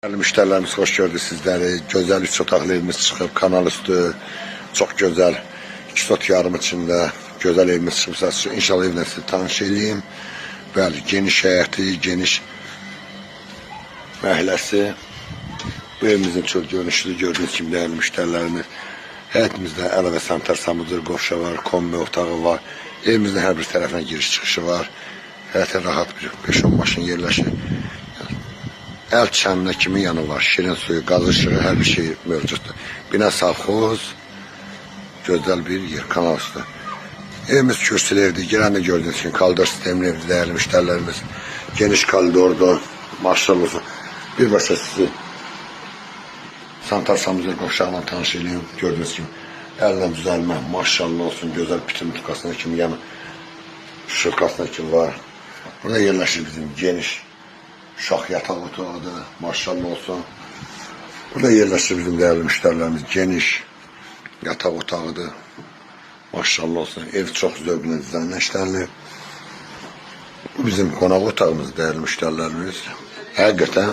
Değerli müşterilerimiz, hoş gördük sizleri. Güzel 3 otaqlı evimiz çıxıb, kanal üstü. Çok güzel. 2 sot yarım içinde güzel evimiz çıxıb. İnşallah evlə sizi tanış edeyim. Bəli, geniş həyəti, geniş məhəlləsi. Bu evimizin çok görünüşlü gördüğünüz kimi değerli müşterilerimiz. Həyətimizdə əlavə sanitar samudur, qovşa var, kombi otağı var. Evimizin hər bir tərəfinə giriş çıxışı var. Həyətə rahat bir 5-10 maşın yerləşir. El çəninə kimi yanı var, şirin suyu, qaz ışığı, hər bir şey mövcuddur. Bina savxoz, gözəl bir yer, kanal üstü. Evimiz kürsülü evdir, girəndə gördüğünüz kimi koridor sistemli evdir, değerli müşterilerimiz. Geniş koridorda, maşallah olsun. Birbaşa sizi sanitar samuzör qovşağıyla tanış edeyim, gördüğünüz kimi. Əllə düzəlmə, maşallah olsun, gözəl pitin tutkasına kimi yanı, şırkasına kimi var. Burada yerləşir bizim geniş uşaq yataq otağıdır, maşallah olsun. Burada yerləşir bizim değerli müşterilerimiz, geniş yataq otağıdır, maşallah olsun. Ev çok zövqlə dizaynla işlənilib. Bu bizim qonaq otağımız değerli müşterilerimiz. Həqiqətən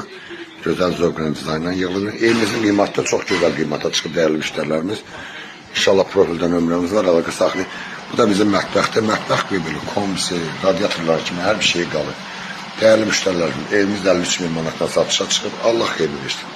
gözəl zövqlə dizaynla yığılır. Evimizin qiymətdə çox gözəl qiymətə çıxıb değerli müşterilerimiz. İnşallah profildən nömrəmiz var, əlaqə saxlayın. Bu da bizim mətbəxdir. Mətbəx qıybılı, kombisi, radiatorlar kimi hər bir şey qalır. Değerli müşterilerim, evimiz 53 bin manatdan satışa çıxıb. Allah xeyir versin.